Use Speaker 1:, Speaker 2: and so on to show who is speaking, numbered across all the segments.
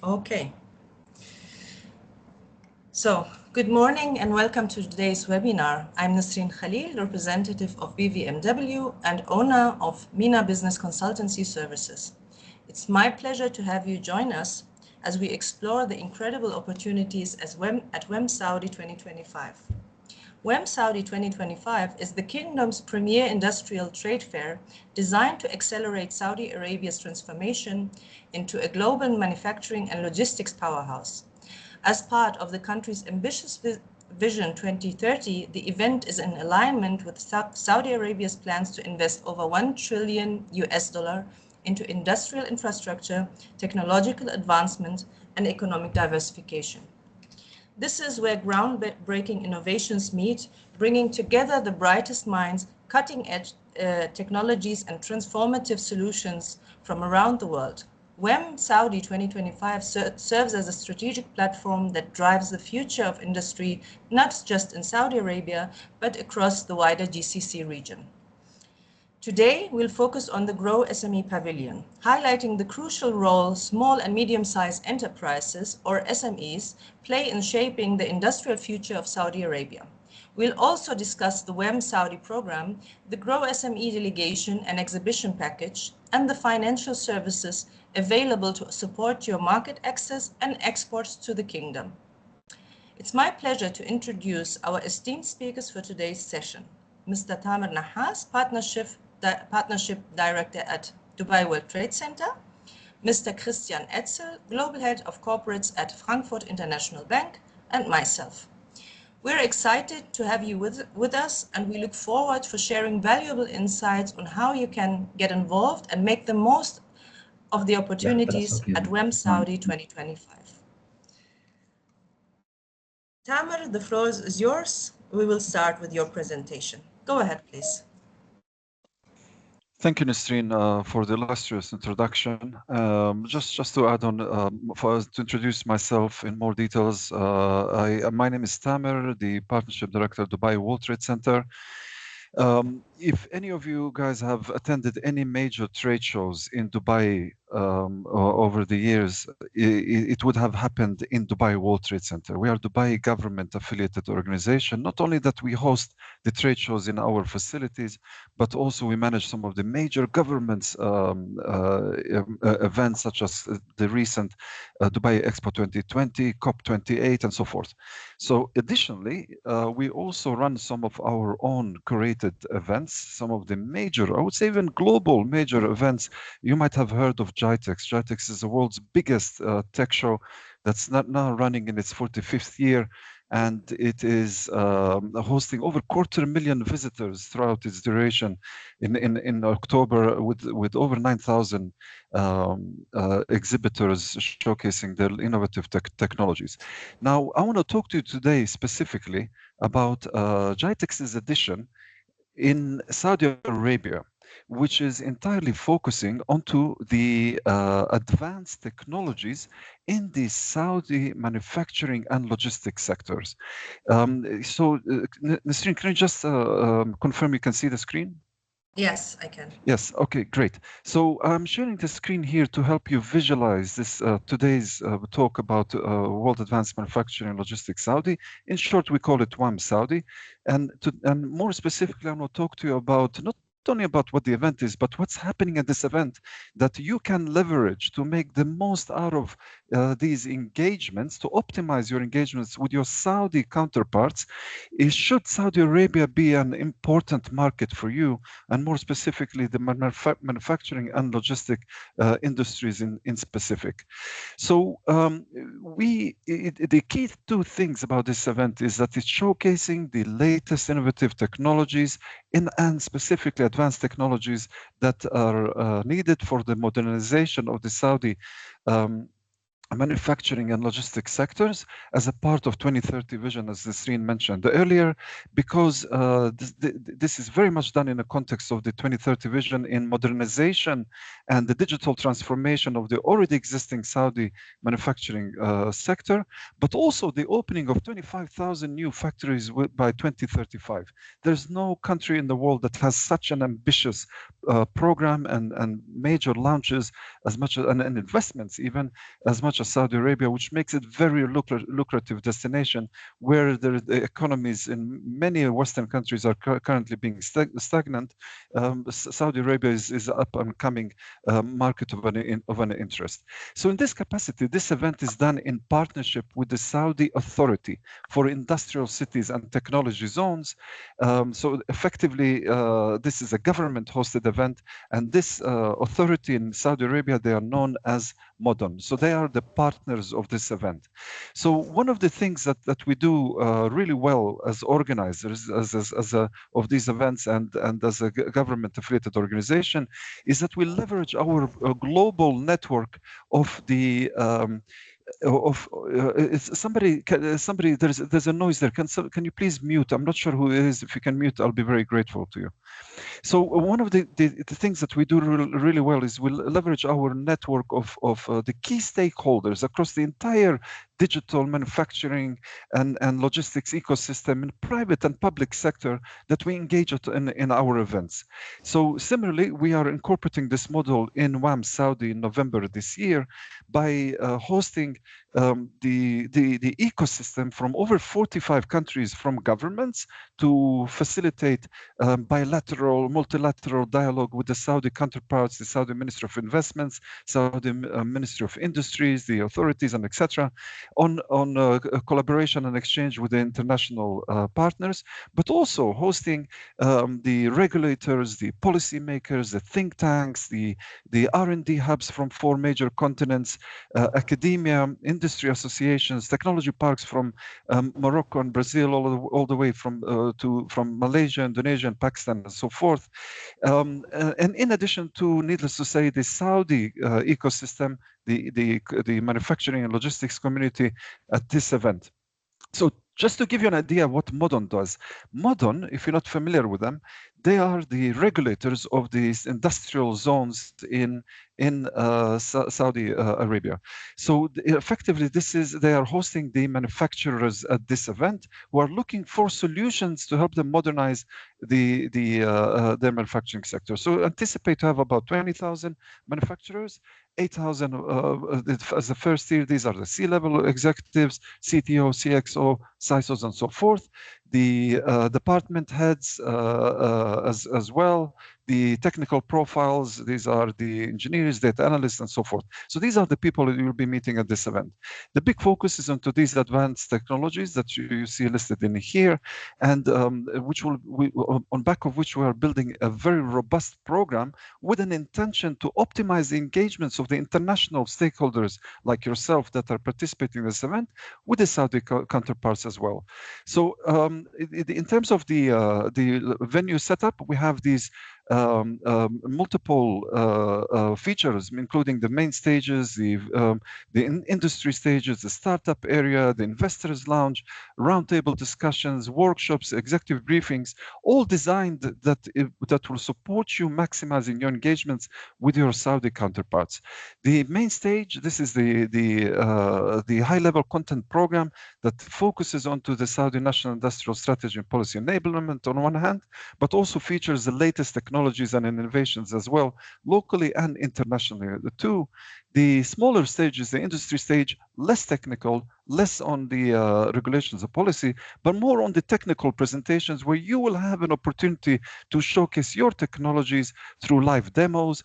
Speaker 1: Okay. So, good morning and welcome to today's webinar. I'm Nasreen Khalil, representative of BVMW and owner of MENA Business Consultancy Services. It's my pleasure to have you join us as we explore the incredible opportunities at WAM Saudi 2025. WAM Saudi 2025 is the Kingdom's premier industrial trade fair designed to accelerate Saudi Arabia's transformation into a global manufacturing and logistics powerhouse. As part of the country's ambitious Vision 2030, the event is in alignment with Saudi Arabia's plans to invest over $1 trillion into industrial infrastructure, technological advancement, and economic diversification. This is where groundbreaking innovations meet, bringing together the brightest minds, cutting-edge technologies, and transformative solutions from around the world. WAM Saudi 2025 serves as a strategic platform that drives the future of industry, not just in Saudi Arabia, but across the wider GCC region. Today, we'll focus on the Grow SME Pavilion, highlighting the crucial role small and medium-sized enterprises, or SMEs, play in shaping the industrial future of Saudi Arabia. We'll also discuss the WAM Saudi program, the Grow SME delegation and exhibition package, and the financial services available to support your market access and exports to the Kingdom. It's my pleasure to introduce our esteemed speakers for today's session. Mr. Tamer Nahas, Partnership Director at Dubai World Trade Center, Mr. Christian Etzel, Global Head of Corporates at Frankfurt International Bank, and myself. We're excited to have you with us, and we look forward for sharing valuable insights on how you can get involved and make the most of the opportunities at WAM Saudi 2025. Tamer, the floor is yours. We will start with your presentation. Go ahead, please.
Speaker 2: Thank you, Nasreen, for the illustrious introduction. Just to add on, to introduce myself in more details, my name is Tamer, the Partnership Director of Dubai World Trade Center. If any of you guys have attended any major trade shows in Dubai over the years, it would have happened in Dubai World Trade Center. We are Dubai government affiliated organization. Not only that we host the trade shows in our facilities, but also we manage some of the major governments events such as the recent Dubai Expo 2020, COP28, and so forth. So additionally, we also run some of our own curated events, some of the major, I would say even global major events. You might have heard of GITEX. GITEX is the world's biggest tech show that's now running in its 45th year, and it is hosting over 250,000 visitors throughout its duration in October with over 9,000 exhibitors showcasing their innovative technologies. Now, I want to talk to you today specifically about GITEX's edition in Saudi Arabia, which is entirely focusing onto the advanced technologies in the Saudi manufacturing and logistics sectors. Nasreen, can you just confirm you can see the screen?
Speaker 1: Yes, I can.
Speaker 2: Yes, okay, great. So I'm sharing the screen here to help you visualize this today's talk about World Advanced Manufacturing and Logistics Saudi. In short, we call it WAM Saudi. And more specifically, I'm going to talk to you about not only about what the event is, but what's happening at this event that you can leverage to make the most out of these engagements, to optimize your engagements with your Saudi counterparts. Should Saudi Arabia be an important market for you, and more specifically, the manufacturing and logistic industries in specific? So the key two things about this event is that it's showcasing the latest innovative technologies and specifically advanced technologies that are needed for the modernization of the Saudi manufacturing and logistics sectors as a part of 2030 vision, as Nasreen mentioned earlier, because this is very much done in the context of the 2030 vision in modernization and the digital transformation of the already existing Saudi manufacturing sector, but also the opening of 25,000 new factories by 2035. There's no country in the world that has such an ambitious program and major launches as much and investments even as much as Saudi Arabia, which makes it very lucrative destination where the economies in many Western countries are currently being stagnant. Saudi Arabia is up and coming market of an interest. So in this capacity, this event is done in partnership with the Saudi Authority for Industrial Cities and Technology Zones. So effectively, this is a government-hosted event, and this authority in Saudi Arabia, they are known as MODON. So they are the partners of this event. So one of the things that we do really well as organizers of these events and as a government-affiliated organization is that we leverage our global network of the somebody there's a noise there. Can you please mute? I'm not sure who it is. If you can mute, I'll be very grateful to you. So one of the things that we do really well is we leverage our network of the key stakeholders across the entire digital manufacturing and logistics ecosystem in private and public sector that we engage in our events. So similarly, we are incorporating this model in WAM Saudi in November this year by hosting the ecosystem from over 45 countries, from governments to facilitate bilateral, multilateral dialogue with the Saudi counterparts, the Saudi Ministry of Investments, Saudi Ministry of Industries, the authorities, and etc., on collaboration and exchange with the international partners, but also hosting the regulators, the policymakers, the think tanks, the R&D hubs from 4 major continents, academia, industry associations, technology parks from Morocco and Brazil, all the way from Malaysia, Indonesia, and Pakistan, and so forth. And in addition to, needless to say, the Saudi ecosystem, the manufacturing and logistics community at this event. So just to give you an idea of what MODON does, MODON, if you're not familiar with them, they are the regulators of these industrial zones in Saudi Arabia. So effectively, they are hosting the manufacturers at this event who are looking for solutions to help them modernize their manufacturing sector. So anticipate to have about 20,000 manufacturers. 8,000 as the first tier. These are the C-level executives, CTO, CXO, CISOs, and so forth. The department heads as well. The technical profiles, these are the engineers, data analysts, and so forth. So these are the people that you'll be meeting at this event. The big focus is onto these advanced technologies that you see listed in here, and on back of which we are building a very robust program with an intention to optimize the engagements of the international stakeholders like yourself that are participating in this event with the Saudi counterparts as well. So in terms of the venue setup, we have these multiple features, including the main stages, the industry stages, the startup area, the investors lounge, roundtable discussions, workshops, executive briefings, all designed that will support you maximizing your engagements with your Saudi counterparts. The main stage, this is the high-level content program that focuses onto the Saudi National Industrial Strategy and Policy Enablement on one hand, but also features the latest technologies and innovations as well, locally and internationally. The smaller stage is the industry stage, less technical, less on the regulations of policy, but more on the technical presentations where you will have an opportunity to showcase your technologies through live demos,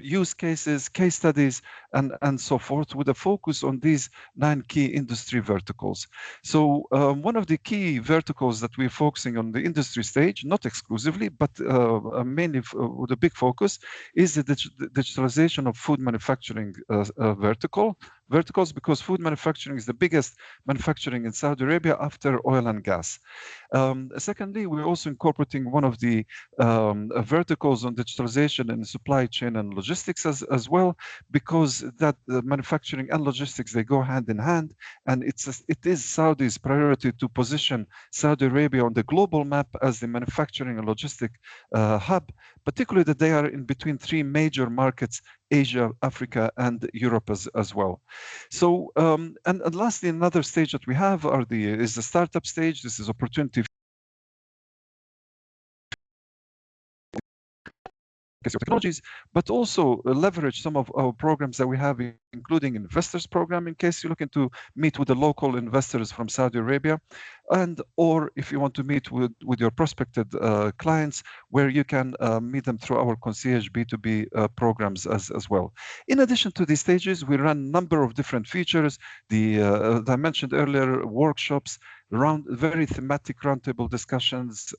Speaker 2: use cases, case studies, and so forth, with a focus on these 9 key industry verticals. So one of the key verticals that we're focusing on the industry stage, not exclusively, but mainly with a big focus, is the digitalization of food manufacturing verticals, because food manufacturing is the biggest manufacturing in Saudi Arabia after oil and gas. Secondly, we're also incorporating one of the verticals on digitalization in supply chain and logistics as well, because that manufacturing and logistics, they go hand in hand, and it is Saudi's priority to position Saudi Arabia on the global map as the manufacturing and logistic hub, particularly that they are in between 3 major markets, Asia, Africa, and Europe as well. So, and lastly, another stage that we have is the startup stage. This is opportunity technologies, but also leverage some of our programs that we have, including investors program, in case you're looking to meet with the local investors from Saudi Arabia, and or if you want to meet with your prospected clients, where you can meet them through our concierge B2B programs as well. In addition to these stages, we run a number of different features. I mentioned earlier, workshops, very thematic roundtable discussions,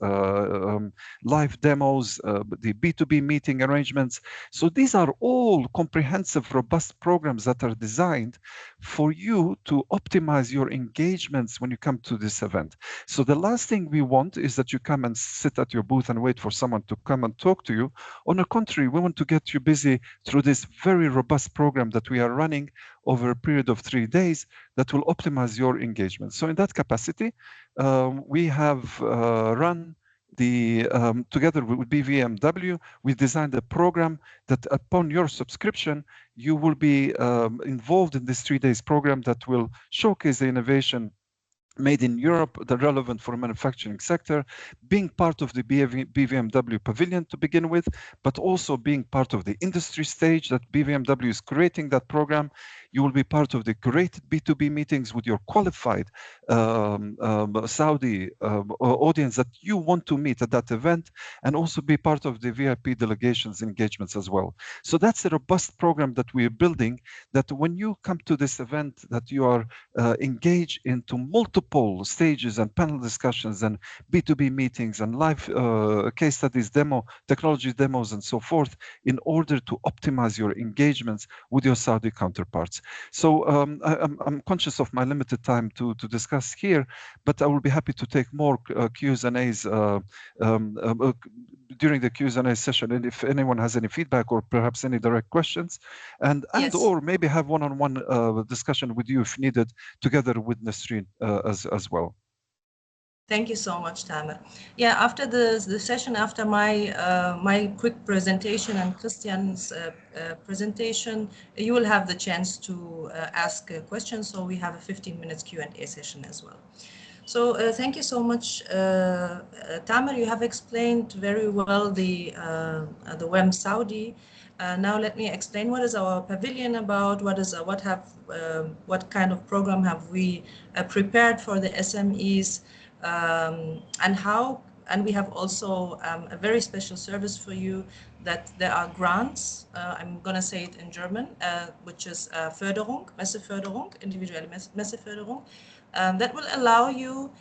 Speaker 2: live demos, the B2B meeting arrangements. So these are all comprehensive, robust programs that are designed for you to optimize your engagements when you come to this event. So the last thing we want is that you come and sit at your booth and wait for someone to come and talk to you. On the contrary, we want to get you busy through this very robust program that we are running over a period of 3 days that will optimize your engagement. So in that capacity, we have run together with BVMW, we designed a program that upon your subscription, you will be involved in this 3 days program that will showcase the innovation made in Europe that are relevant for the manufacturing sector, being part of the BVMW Pavilion to begin with, but also being part of the industry stage that BVMW is creating that program. You will be part of the curated B2B meetings with your qualified Saudi audience that you want to meet at that event, and also be part of the VIP delegations engagements as well. So that's a robust program that we are building, that when you come to this event, that you are engaged into multiple stages and panel discussions and B2B meetings and live case studies, technology demos, and so forth, in order to optimize your engagements with your Saudi counterparts. So I'm conscious of my limited time to discuss here, but I will be happy to take more Q's and A's during the Q's and A session, and if anyone has any feedback or perhaps any direct questions, and or maybe have one-on-one discussion with you if needed, together with Nasreen as well.
Speaker 1: Thank you so much, Tamer. Yeah, after the session, after my quick presentation and Christian's presentation, you will have the chance to ask questions. So we have a 15 minutes Q&A session as well. So thank you so much, Tamer. You have explained very well the WAM Saudi. Now let me explain what is our pavilion about. What kind of program have we prepared for the SMEs, and we have also a very special service for you, that there are grants. I'm going to say it in German, which is Förderung, Messeförderung, individuelle Messeförderung. That will allow you,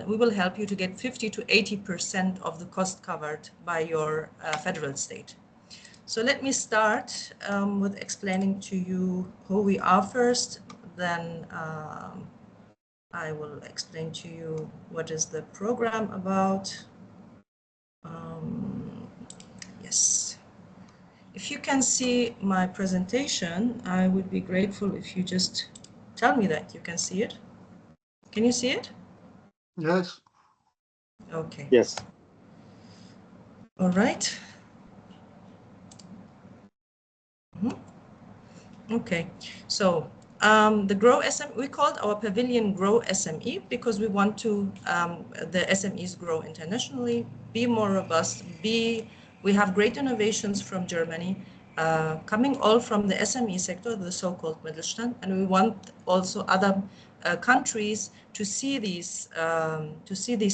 Speaker 1: we will help you to get 50 to 80% of the cost covered by your federal state. So let me start with explaining to you who we are first, then I will explain to you what is the program about. Yes. If you can see my presentation, I would be grateful if you just tell me that you can see it. Can you see it?
Speaker 3: Yes.
Speaker 1: Okay.
Speaker 3: Yes.
Speaker 1: All right. Okay. So the Grow SME, we called our pavilion Grow SME because we want to the SMEs grow internationally, be more robust, we have great innovations from Germany, coming all from the SME sector, the so-called Mittelstand, and we want also other countries to see these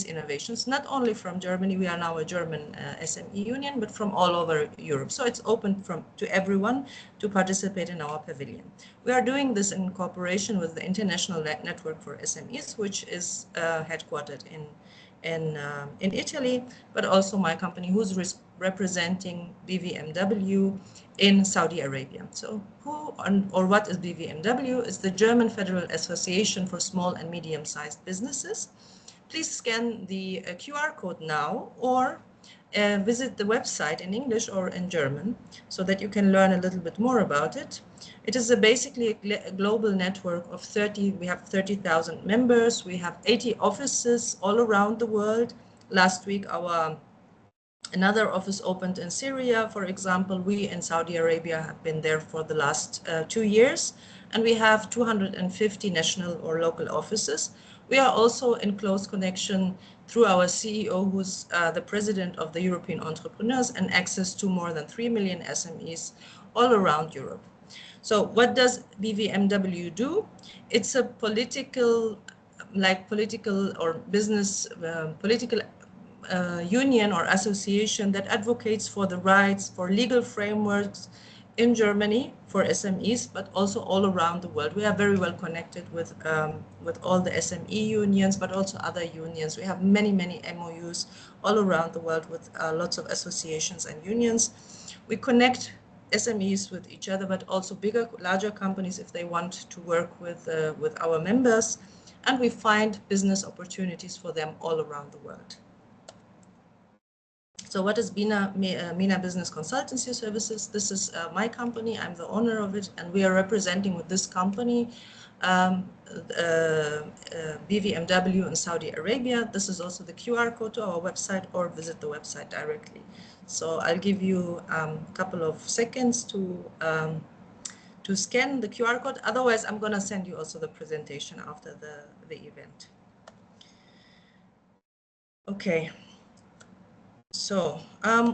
Speaker 1: innovations, not only from Germany. We are now a German SME union, but from all over Europe. So it's open to everyone to participate in our pavilion. We are doing this in cooperation with the International Network for SMEs, which is headquartered in Italy, but also my company, who's representing BVMW in Saudi Arabia. So who or what is BVMW? It's the German Federal Association for Small and Medium-Sized Businesses. Please scan the QR code now, or visit the website in English or in German, so that you can learn a little bit more about it. It is basically a global network of 30,000 members. We have 80 offices all around the world. Last week, another office opened in Syria, for example. We in Saudi Arabia have been there for the last 2 years, and we have 250 national or local offices. We are also in close connection through our CEO, who's the president of the European Entrepreneurs, and access to more than 3 million SMEs all around Europe. So what does BVMW do? It's a political or business political union or association that advocates for the rights, for legal frameworks in Germany for SMEs, but also all around the world. We are very well connected with all the SME unions, but also other unions. We have many MOUs all around the world with lots of associations and unions. We connect SMEs with each other, but also larger companies if they want to work with our members, and we find business opportunities for them all around the world. So what is MENA Business Consultancy Services? This is my company. I'm the owner of it, and we are representing with this company BVMW in Saudi Arabia. This is also the QR code to our website, or visit the website directly. So I'll give you a couple of seconds to scan the QR code. Otherwise, I'm going to send you also the presentation after the event. Okay. So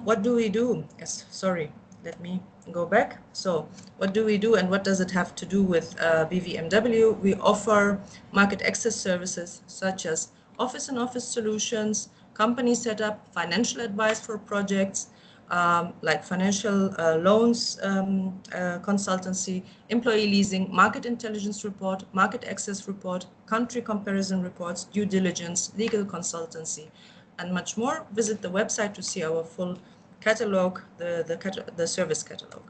Speaker 1: what do we do? Yes, sorry, let me go back. So what do we do, and what does it have to do with BVMW? We offer market access services such as office and office solutions, company setup, financial advice for projects, like financial loans consultancy, employee leasing, market intelligence report, market access report, country comparison reports, due diligence, legal consultancy, and much more. Visit the website to see our full catalog, the service catalog.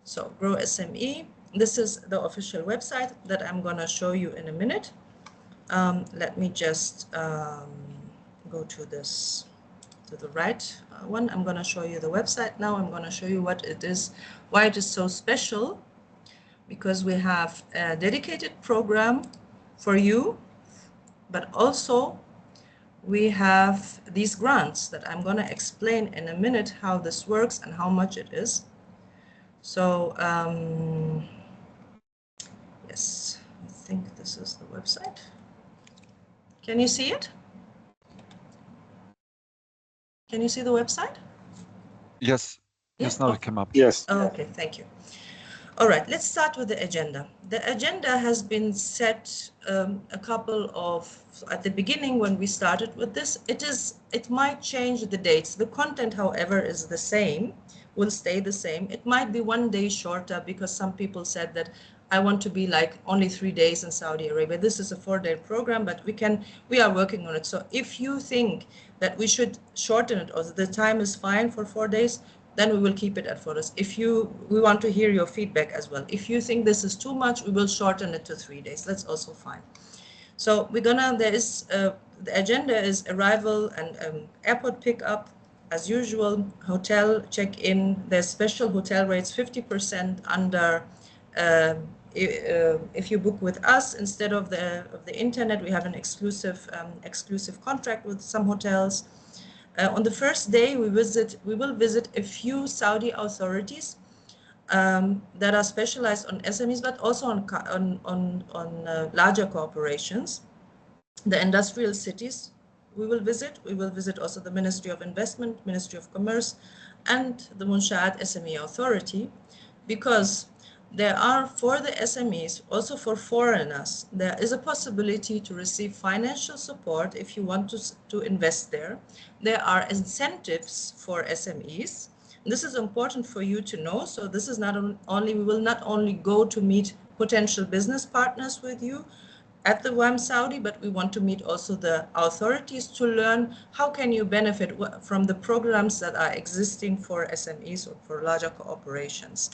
Speaker 1: So Grow SME, this is the official website that I'm going to show you in a minute. Let me just go to the right one. I'm going to show you the website now. I'm going to show you what it is, why it is so special, because we have a dedicated program for you, but also we have these grants that I'm going to explain in a minute how this works and how much it is. So yes, I think this is the website. Can you see it? Can you see the website?
Speaker 2: Yes. Yes, now it came up.
Speaker 3: Yes.
Speaker 1: Oh, okay, thank you. All right, let's start with the agenda. The agenda has been set at the beginning when we started with this. It might change the dates. The content, however, is the same, will stay the same. It might be 1 day shorter because some people said that I want to be like only 3 days in Saudi Arabia. This is a 4-day program, but we are working on it. So if you think that we should shorten it or the time is fine for 4 days, then we will keep it at 4 days. We want to hear your feedback as well. If you think this is too much, we will shorten it to 3 days. That's also fine. So the agenda is arrival and airport pickup, as usual, hotel check-in. There's special hotel rates, 50% under. If you book with us instead of the internet, we have an exclusive contract with some hotels. On the first day, we will visit a few Saudi authorities that are specialized on SMEs, but also on larger corporations. The industrial cities we will visit. We will visit also the Ministry of Investment, Ministry of Commerce, and the Munshaat SME Authority, because there are, for the SMEs, also for foreigners, there is a possibility to receive financial support if you want to invest there. There are incentives for SMEs. This is important for you to know. So this is we will not only go to meet potential business partners with you at the WAM Saudi, but we want to meet also the authorities to learn how can you benefit from the programs that are existing for SMEs or for larger corporations.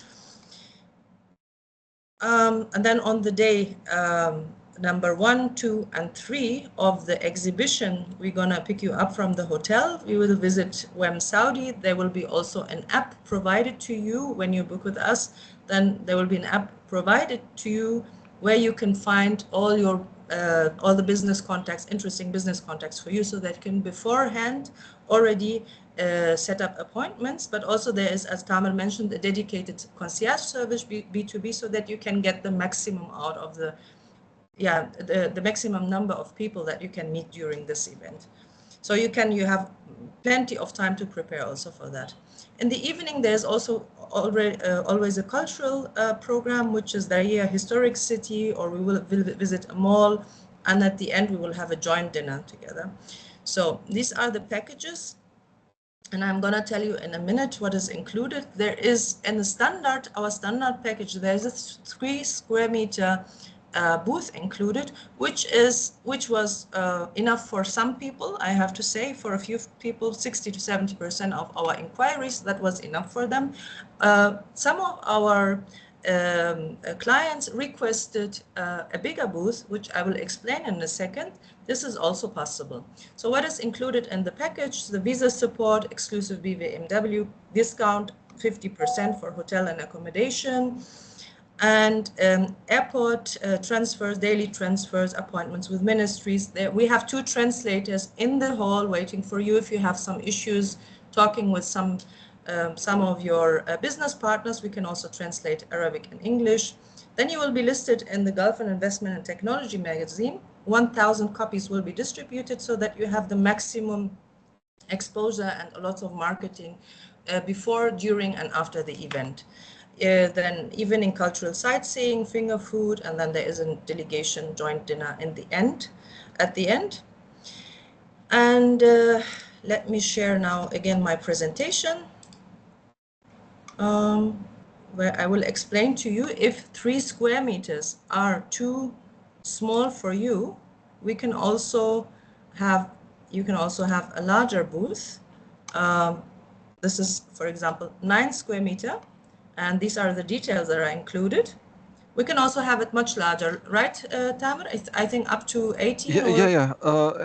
Speaker 1: And then on the day number 1, 2, and 3 of the exhibition, we're gonna pick you up from the hotel. We will visit WAM Saudi. There will be also an app provided to you when you book with us. Then there will be an app provided to you where you can find all the business contacts, interesting business contacts for you, so that you can beforehand already set up appointments. But also there is, as Kamal mentioned, a dedicated concierge service, B2B, so that you can get the maximum out of the maximum number of people that you can meet during this event. So you have plenty of time to prepare also for that. In the evening, there's also always a cultural program, which is the historic city, or we will visit a mall, and at the end we will have a joint dinner together. So these are the packages, and I'm going to tell you in a minute what is included. There is in our standard package, there's a 3 square meter booth included, which was enough for some people. I have to say, for a few people, 60 to 70% of our inquiries, that was enough for them. Some of our clients requested a bigger booth, which I will explain in a second. This is also possible. So what is included in the package? The visa support, exclusive BVMW discount, 50% for hotel and accommodation, and airport transfers, daily transfers, appointments with ministries. There, we have 2 translators in the hall waiting for you if you have some issues talking with some of your business partners. We can also translate Arabic and English. Then you will be listed in the Gulf and Investment and Technology magazine. 1,000 copies will be distributed so that you have the maximum exposure and a lot of marketing before, during, and after the event. Then evening cultural sightseeing, finger food, and then there is a delegation joint dinner at the end. And let me share now again my presentation, where I will explain to you if 3 square meters are too small for you, you can also have a larger booth. This is, for example, 9 square meter, and these are the details that are included. We can also have it much larger, right, Tamer? I think up to 18
Speaker 2: Yeah,
Speaker 1: or
Speaker 2: yeah, yeah.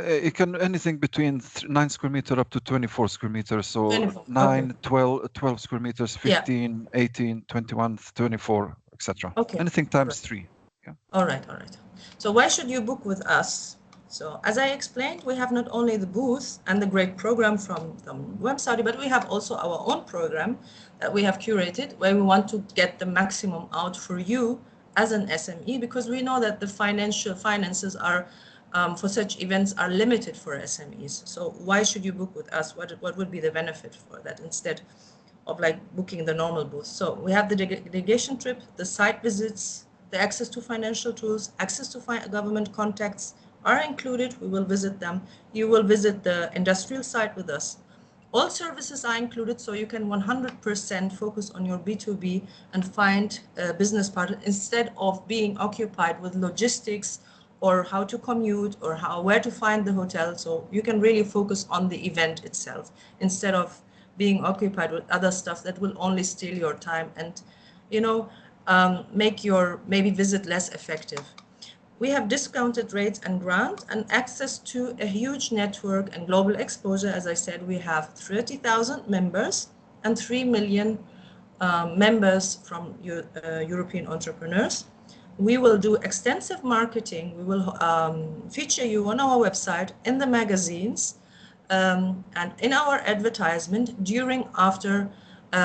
Speaker 2: It can anything between 9 square meter up to 24 square meters. So
Speaker 1: 24. Okay.
Speaker 2: 9, 12 square meters,
Speaker 1: Yeah.
Speaker 2: 15, 18, 21, 24, etc.
Speaker 1: Okay.
Speaker 2: Anything
Speaker 1: All right.
Speaker 2: times 3. Yeah.
Speaker 1: All right, all right. So why should you book with us? So as I explained, we have not only the booth and the great program from WAM Saudi, but we have also our own program that we have curated, where we want to get the maximum out for you as an SME, because we know that the finances are for such events are limited for SMEs. So why should you book with us? What would be the benefit for that instead of like booking the normal booth? So we have the delegation trip, the site visits, the access to financial tools, access to government contacts are included. We will visit them. You will visit the industrial site with us. All services are included, so you can 100% focus on your B2B and find a business partner instead of being occupied with logistics or how to commute or where to find the hotel. So you can really focus on the event itself instead of being occupied with other stuff that will only steal your time and, make your maybe visit less effective. We have discounted rates and grants and access to a huge network and global exposure. As I said, we have 30,000 members and 3 million members from European entrepreneurs. We will do extensive marketing. We will feature you on our website, in the magazines, and in our advertisement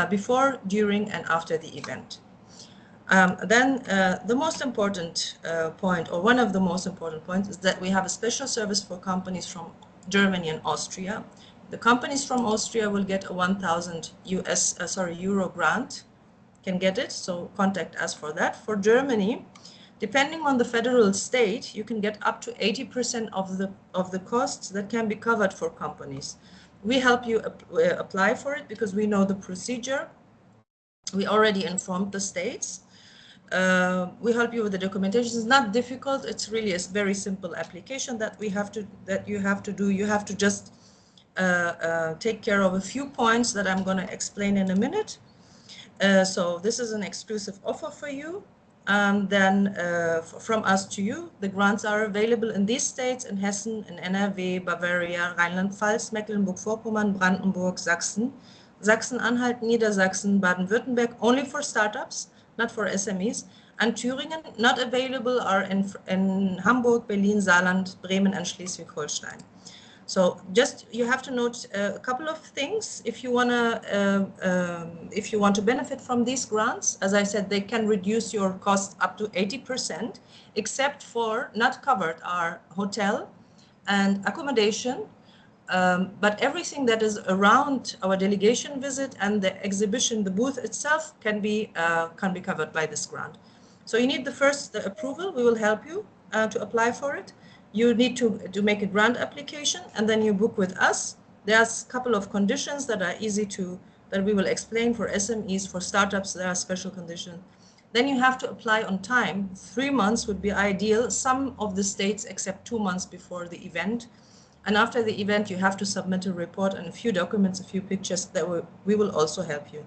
Speaker 1: before, during, and after the event. Then the most important point, or one of the most important points, is that we have a special service for companies from Germany and Austria. The companies from Austria will get a 1,000 euro grant, can get it, so contact us for that. For Germany, depending on the federal state, you can get up to 80% of the costs that can be covered for companies. We help you apply for it because we know the procedure. We already informed the states. We help you with the documentation. It's not difficult. It's really a very simple application that you have to do. You have to just take care of a few points that I'm going to explain in a minute. So this is an exclusive offer for you. Then from us to you, the grants are available in these states: in Hessen, in NRW, Bavaria, Rheinland-Pfalz, Mecklenburg-Vorpommern, Brandenburg, Sachsen, Sachsen-Anhalt, Niedersachsen, Baden-Württemberg, only for startups, not for SMEs, and Thüringen. Not available are in Hamburg, Berlin, Saarland, Bremen, and Schleswig-Holstein. So just you have to note a couple of things if you want to benefit from these grants. As I said, they can reduce your cost up to 80%, except for not covered are hotel and accommodation, But everything that is around our delegation visit and the exhibition, the booth itself, can be covered by this grant. So you need the approval. We will help you to apply for it. You need to make a grant application, and then you book with us. There's a couple of conditions that are that we will explain for SMEs. For startups, there are special conditions. Then you have to apply on time. 3 months would be ideal. Some of the states accept 2 months before the event. And after the event, you have to submit a report and a few documents, a few pictures that we will also help you.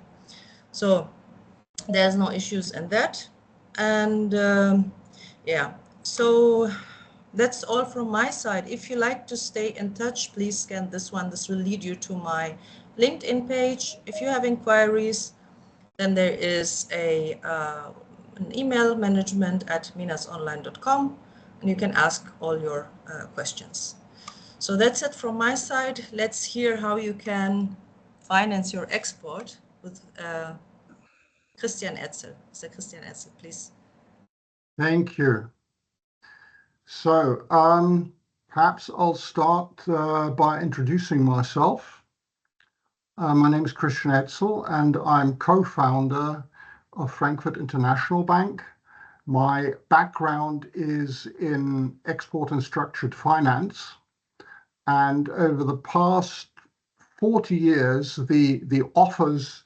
Speaker 1: So there's no issues in that. And yeah, so that's all from my side. If you like to stay in touch, please scan this one. This will lead you to my LinkedIn page. If you have inquiries, then there is an email, management@minasonline.com, and you can ask all your questions. So that's it from my side. Let's hear how you can finance your export with Christian Etzel. Mr. Christian Etzel, please.
Speaker 3: Thank you. So perhaps I'll start by introducing myself. My name is Christian Etzel, and I'm co-founder of Frankfurt International Bank. My background is in export and structured finance. And over the past 40 years, the offers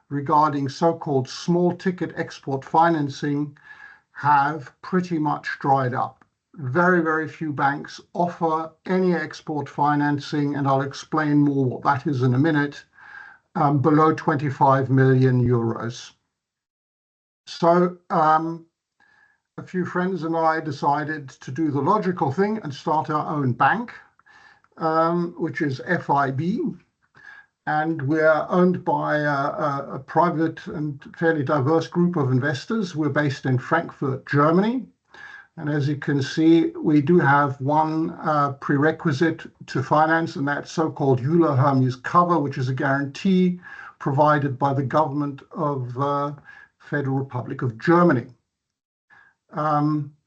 Speaker 3: regarding so-called small ticket export financing have pretty much dried up. Very, very few banks offer any export financing, and I'll explain more what that is in a minute, below 25 million euros. So a few friends and I decided to do the logical thing and start our own bank, which is FIB. And we're owned by a private and fairly diverse group of investors. We're based in Frankfurt, Germany. And as you can see, we do have one prerequisite to finance, and that's so-called Euler Hermes cover, which is a guarantee provided by the government of the Federal Republic of Germany.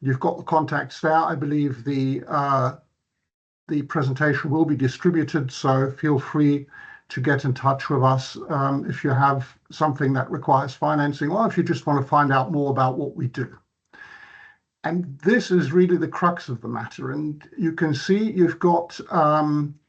Speaker 3: You've got the contacts there. I believe the presentation will be distributed, so feel free to get in touch with us if you have something that requires financing, or if you just want to find out more about what we do. And this is really the crux of the matter. And you can see you've got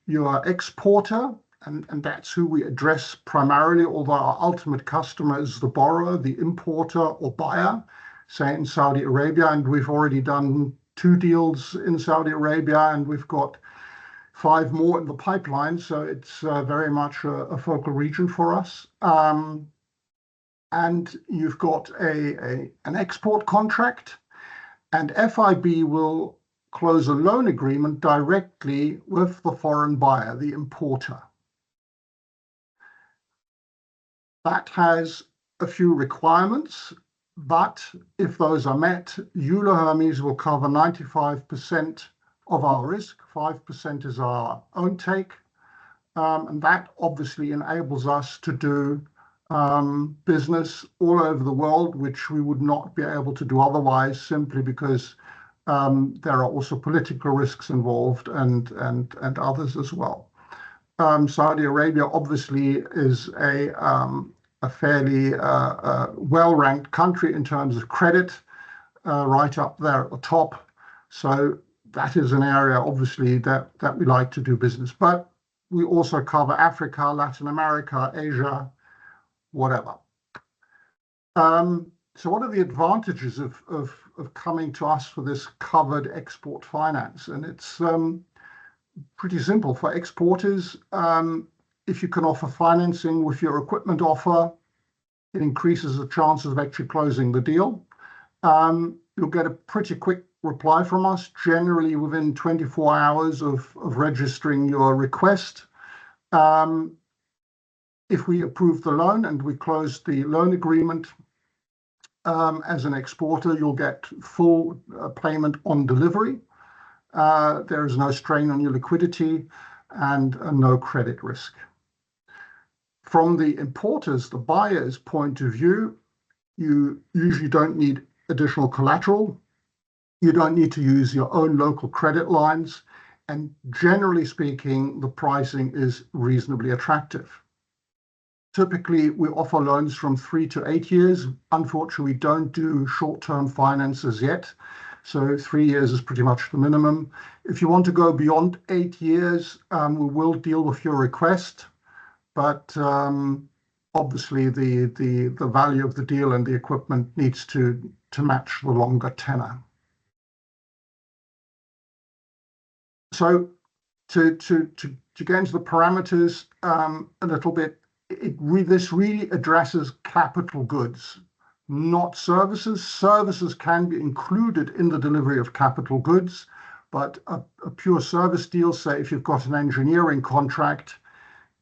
Speaker 3: your exporter, and that's who we address primarily, although our ultimate customer is the borrower, the importer or buyer, say in Saudi Arabia. And we've already done 2 deals in Saudi Arabia, and we've got 5 more in the pipeline. So it's very much a focal region for us. And you've got an export contract, and FIB will close a loan agreement directly with the foreign buyer, the importer. That has a few requirements, but if those are met, Euler Hermes will cover 95% of our risk. 5% is our own take, and that obviously enables us to do business all over the world, which we would not be able to do otherwise, simply because there are also political risks involved and others as well. Saudi Arabia obviously is a fairly well-ranked country in terms of credit, right up there at the top. So that is an area, obviously, that we like to do business. But we also cover Africa, Latin America, Asia, whatever. So what are the advantages of coming to us for this covered export finance? And it's pretty simple. For exporters, if you can offer financing with your equipment offer, it increases the chances of actually closing the deal. You'll get a pretty quick reply from us, generally within 24 hours of registering your request. If we approve the loan and we close the loan agreement, as an exporter, you'll get full payment on delivery. There is no strain on your liquidity and no credit risk. From the importers, the buyer's point of view, you usually don't need additional collateral. You don't need to use your own local credit lines. and generally speaking, the pricing is reasonably attractive. Typically, we offer loans from 3 to 8 years. Unfortunately, we don't do short-term finances yet, so 3 years is pretty much the minimum. If you want to go beyond 8 years, we will deal with your request, but obviously the value of the deal and the equipment needs to match the longer tenor. So to get into the parameters a little bit, this really addresses capital goods, not services. Services can be included in the delivery of capital goods, but a pure service deal, say if you've got an engineering contract,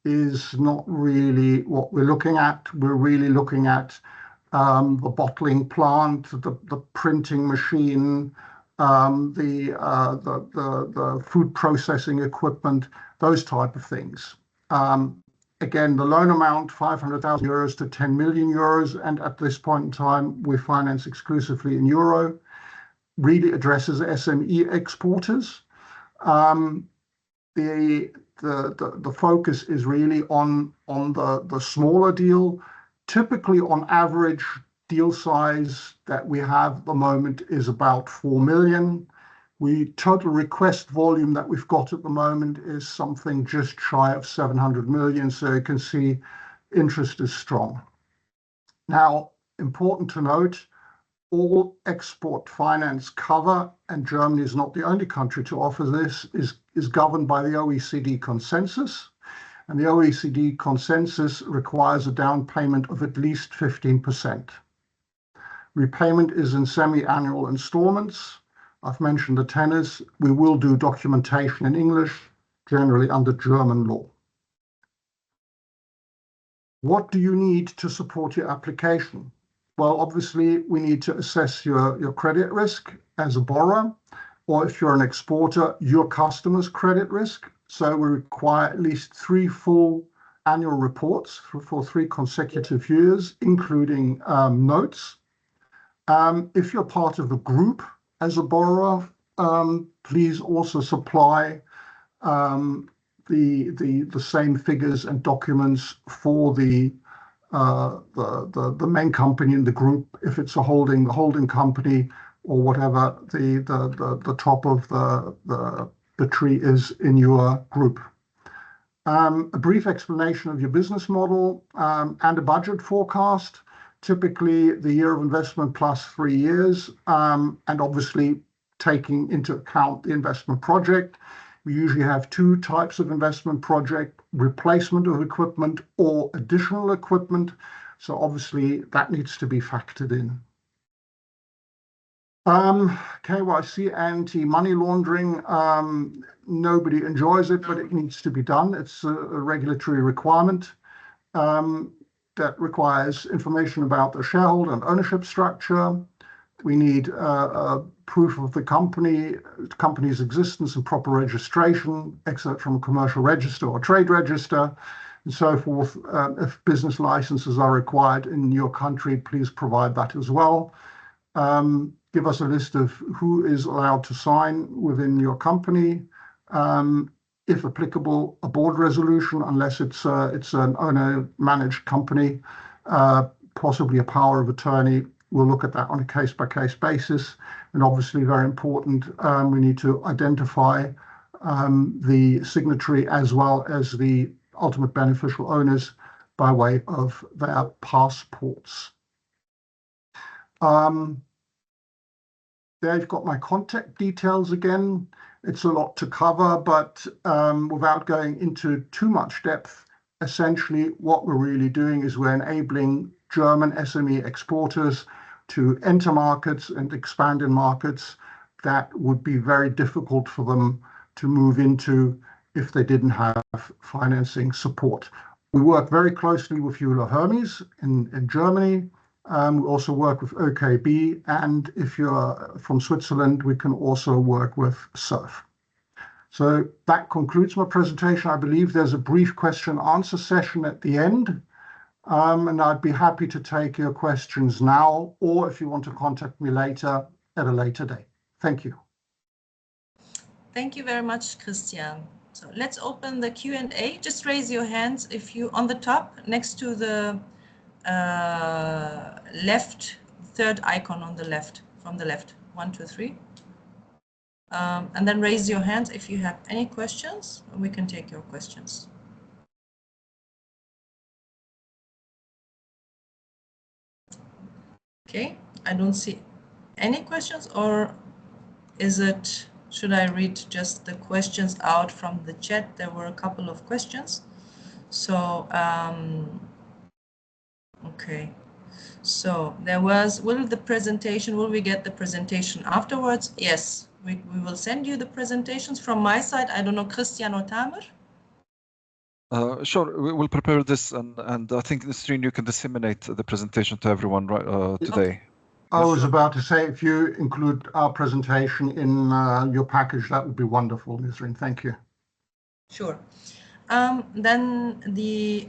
Speaker 3: is not really what we're looking at. We're really looking at the bottling plant, the printing machine, the food processing equipment, those type of things. Again, the loan amount, 500,000 euros to 10 million euros, and at this point in time, we finance exclusively in euro, really addresses SME exporters. The focus is really on the smaller deal. Typically, on average, deal size that we have at the moment is about 4 million. Total request volume that we've got at the moment is something just shy of 700 million, so you can see interest is strong. Now, important to note, all export finance cover, and Germany is not the only country to offer this, is governed by the OECD consensus. And the OECD consensus requires a down payment of at least 15%. Repayment is in semi-annual installments. I've mentioned the tenors. We will do documentation in English, generally under German law. What do you need to support your application? Well, obviously, we need to assess your credit risk as a borrower, or if you're an exporter, your customer's credit risk. So we require at least 3 full annual reports for 3 consecutive years, including notes. If you're part of a group as a borrower, please also supply the same figures and documents for the main company in the group, if it's a holding company or whatever the top of the tree is in your group. A brief explanation of your business model and a budget forecast, typically the year of investment plus 3 years, and obviously taking into account the investment project. We usually have 2 types of investment project: replacement of equipment or additional equipment. So obviously that needs to be factored in. KYC, anti-money laundering, nobody enjoys it, but it needs to be done. It's a regulatory requirement that requires information about the shareholder and ownership structure. We need proof of the company's existence and proper registration, except from a commercial register or trade register, and so forth. If business licenses are required in your country, please provide that as well. Give us a list of who is allowed to sign within your company. If applicable, a board resolution, unless it's an owner-managed company, possibly a power of attorney. We'll look at that on a case-by-case basis. And obviously, very important, we need to identify the signatory as well as the ultimate beneficial owners by way of their passports. There you've got my contact details again. It's a lot to cover, but without going into too much depth, essentially what we're really doing is we're enabling German SME exporters to enter markets and expand in markets that would be very difficult for them to move into if they didn't have financing support. We work very closely with Euler Hermes in Germany. We also work with OKB, and if you're from Switzerland, we can also work with SURF. So that concludes my presentation. I believe there's a brief question-answer session at the end. And I'd be happy to take your questions now, or if you want to contact me later at a later date. Thank you.
Speaker 1: Thank you very much, Christian. So let's open the Q&A. Just raise your hands if you on the top next to the left, third icon on the left, from the left. 1, 2, 3. And then raise your hands if you have any questions. We can take your questions. Okay, I don't see any questions, or is it, should I read just the questions out from the chat? There were a couple of questions. So, okay. So there was, will we get the presentation afterwards? Yes, we will send you the presentations from my side. I don't know, Christian or Tamer?
Speaker 2: Sure, we'll prepare this, and I think, Nasreen, you can disseminate the presentation to everyone today.
Speaker 1: Okay.
Speaker 3: I was about to say, if you include our presentation in your package, that would be wonderful, Nasreen. Thank you.
Speaker 1: Sure. Then the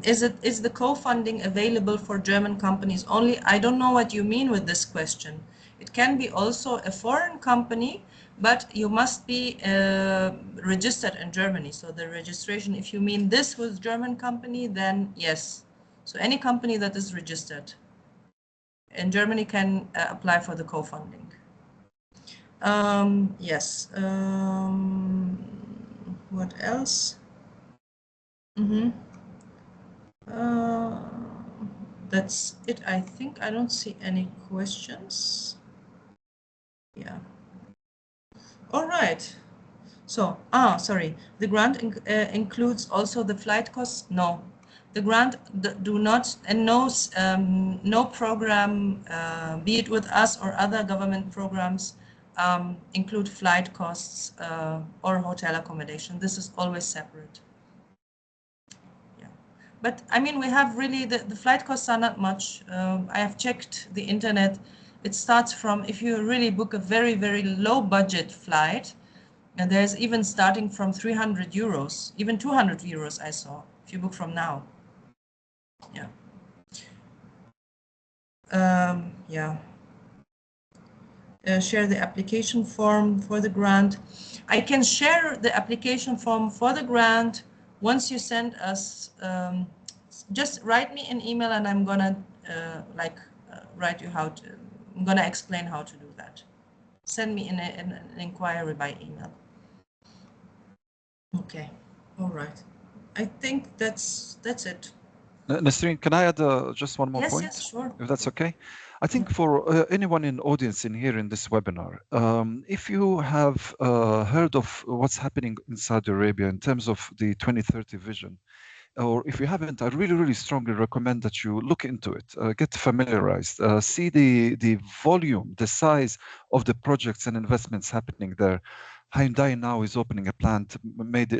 Speaker 1: is the co-funding available for German companies only? I don't know what you mean with this question. It can be also a foreign company, but you must be registered in Germany. So the registration, if you mean this with German company, then yes. So any company that is registered in Germany can apply for the co-funding. Yes. What else? That's it. I think I don't see any questions. Yeah. All right. So, sorry. The grant includes also the flight costs? No. The grant do not, and no program, be it with us or other government programs, include flight costs or hotel accommodation. This is always separate. But I mean, we have really, the flight costs are not much. I have checked the internet. It starts from, if you really book a very, very low budget flight, and there's even starting from 300 euros, even 200 euros I saw, if you book from now. Yeah. Yeah. Share the application form for the grant. I can share the application form for the grant once you send us, just write me an email and I'm gonna write you how to, I'm gonna explain how to do that. Send me an inquiry by email. Okay, all right. I think that's it.
Speaker 2: Nasreen, can I add just one more point?
Speaker 1: Yes, sure.
Speaker 2: If that's okay. I think for anyone in audience in here in this webinar, if you have heard of what's happening in Saudi Arabia in terms of the 2030 vision, or if you haven't, I really, really strongly recommend that you look into it, get familiarized, see the volume, the size of the projects and investments happening there. Hyundai now is opening a plant, made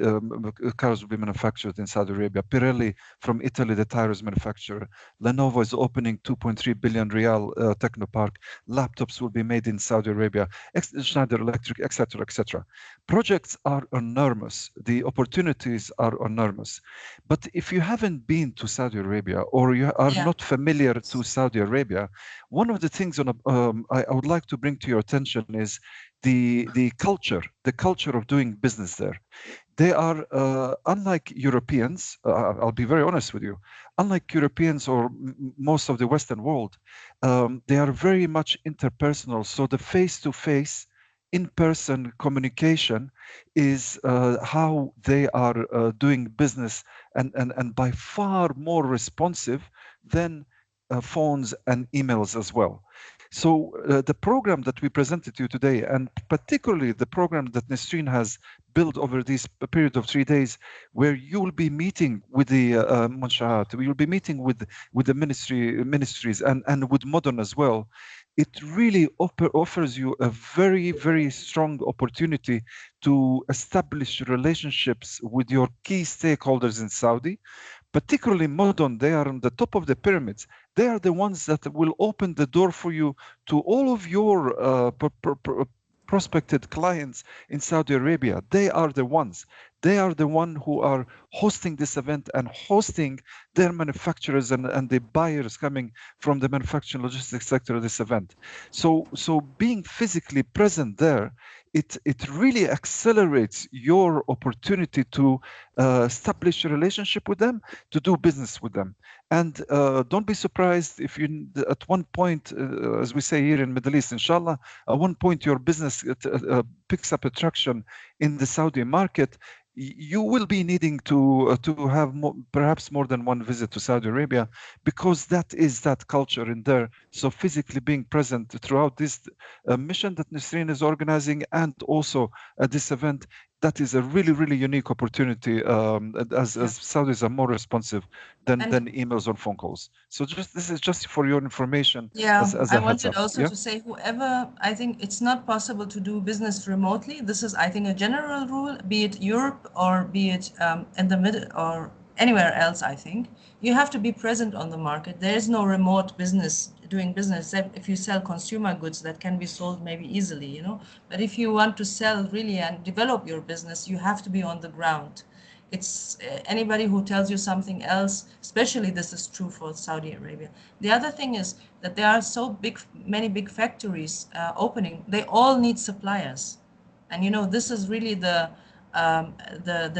Speaker 2: cars will be manufactured in Saudi Arabia. Pirelli from Italy, the tires manufacturer. Lenovo is opening 2.3 billion real technopark. Laptops will be made in Saudi Arabia. Schneider Electric, etc., etc. Projects are enormous. The opportunities are enormous. But if you haven't been to Saudi Arabia or you are not familiar to Saudi Arabia, one of the things I would like to bring to your attention is the culture of doing business there. They are unlike Europeans. I'll be very honest with you. Unlike Europeans or most of the Western world, they are very much interpersonal. So the face-to-face, in-person communication is how they are doing business, and by far more responsive than phones and emails as well. So the program that we presented to you today, and particularly the program that Nesreen has built over this period of 3 days, where you will be meeting with the Munshahat, we will be meeting with the ministries and with Modern as well. It really offers you a very, very strong opportunity to establish relationships with your key stakeholders in Saudi. Particularly Modern, they are on the top of the pyramids. They are the ones that will open the door for you to all of your prospected clients in Saudi Arabia. They are the ones. They are the one who are hosting this event and hosting their manufacturers and the buyers coming from the manufacturing logistics sector of this event. So being physically present there, it really accelerates your opportunity to establish a relationship with them, to do business with them. And don't be surprised if you, at one point, as we say here in Middle East, inshallah, at one point your business picks up attraction in the Saudi market. You will be needing to have perhaps more than one visit to Saudi Arabia, because that is that culture in there. So physically being present throughout this mission that Nisreen is organizing, and also at this event, that is a really, really unique opportunity, as Saudis are more responsive than emails or phone calls. So this is just for your information.
Speaker 1: Yeah,
Speaker 2: as
Speaker 1: I
Speaker 2: a heads
Speaker 1: wanted
Speaker 2: up.
Speaker 1: also
Speaker 2: Yeah?
Speaker 1: to say, whoever, I think it's not possible to do business remotely. This is, I think, a general rule, be it Europe or be it in the middle or anywhere else, I think. You have to be present on the market. There is no remote business, doing business, except if you sell consumer goods that can be sold maybe easily, you know. But if you want to sell really and develop your business, you have to be on the ground. It's anybody who tells you something else, especially this is true for Saudi Arabia. The other thing is that there are so many big factories opening. They all need suppliers, and you know this is really the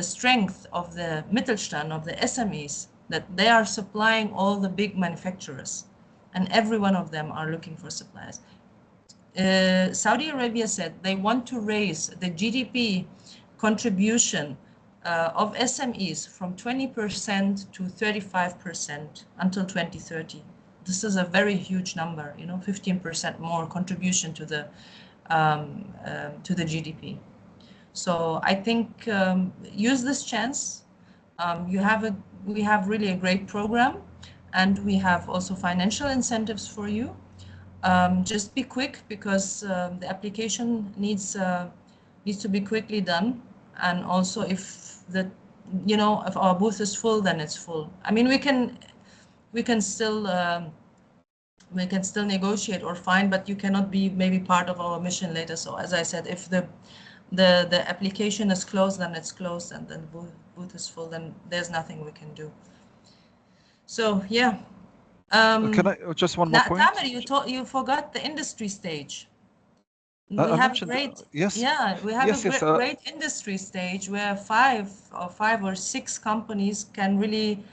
Speaker 1: strength of the Mittelstand, of the SMEs, that they are supplying all the big manufacturers, and every one of them are looking for suppliers. Saudi Arabia said they want to raise the GDP contribution of SMEs from 20% to 35% until 2030. This is a very huge number, you know, 15% more contribution to the GDP. So I think use this chance. We have really a great program, and we have also financial incentives for you. Just be quick, because the application needs to be quickly done. And also, if if our booth is full, then it's full. I mean, we can still negotiate or find, but you cannot be maybe part of our mission later. So as I said, if the application is closed, then it's closed, and then the booth is full, then there's nothing we can do. So yeah.
Speaker 2: Can I just one more point?
Speaker 1: Tamer, you forgot the industry stage. We have a great, great industry stage where five or six companies can really,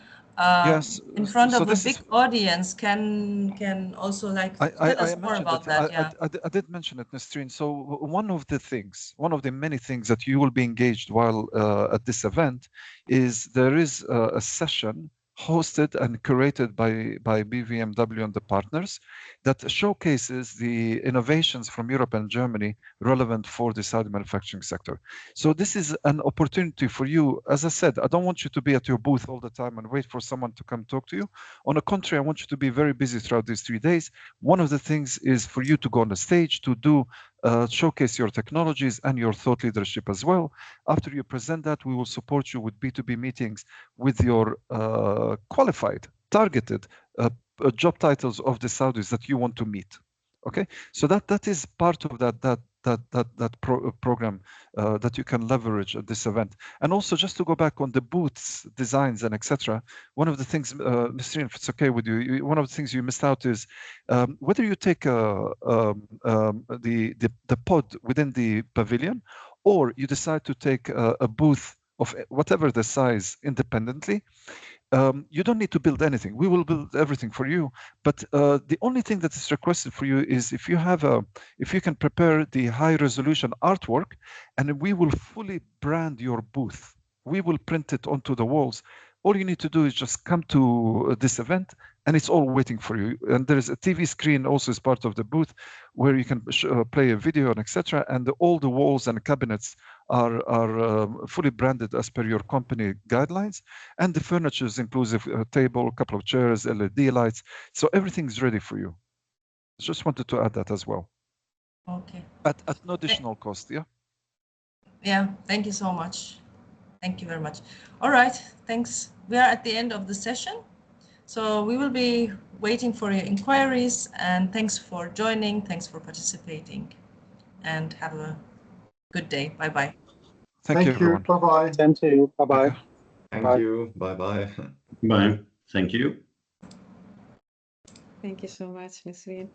Speaker 1: in front of a big audience, can also tell us more about that. Yeah.
Speaker 2: I did mention it, Nisreen. So one of the many things that you will be engaged while at this event is there is a session hosted and curated by BVMW and the partners that showcases the innovations from Europe and Germany relevant for the Saudi manufacturing sector. So this is an opportunity for you. As I said, I don't want you to be at your booth all the time and wait for someone to come talk to you. On the contrary, I want you to be very busy throughout these 3 days. One of the things is for you to go on the stage to do showcase your technologies and your thought leadership as well. After you present that, we will support you with B2B meetings with your qualified, targeted job titles of the Saudis that you want to meet. Okay, so that is part of that program that you can leverage at this event. And also, just to go back on the booths, designs, and etc. One of the things, Nisreen, if it's okay with you, one of the things you missed out is whether you take the pod within the pavilion, or you decide to take a booth of whatever the size independently. You don't need to build anything. We will build everything for you. But the only thing that is requested for you is if you can prepare the high resolution artwork, and we will fully brand your booth. We will print it onto the walls. All you need to do is just come to this event, and it's all waiting for you. And there is a TV screen also as part of the booth where you can play a video and etc. And all the walls and cabinets are fully branded as per your company guidelines. And the furniture is inclusive: a table, a couple of chairs, LED lights. So everything's ready for you. Just wanted to add that as well.
Speaker 1: Okay.
Speaker 2: At no additional cost, yeah?
Speaker 1: Yeah, thank you so much. Thank you very much. All right, thanks. We are at the end of the session. So we will be waiting for your inquiries, and thanks for joining. Thanks for participating. and have a good day. Bye-bye.
Speaker 2: Thank you, everyone.
Speaker 3: Bye-bye.
Speaker 4: Same to you. Bye-bye.
Speaker 5: Thank you. Bye-bye.
Speaker 6: Bye. Thank you.
Speaker 7: Thank you so much, Nasreen.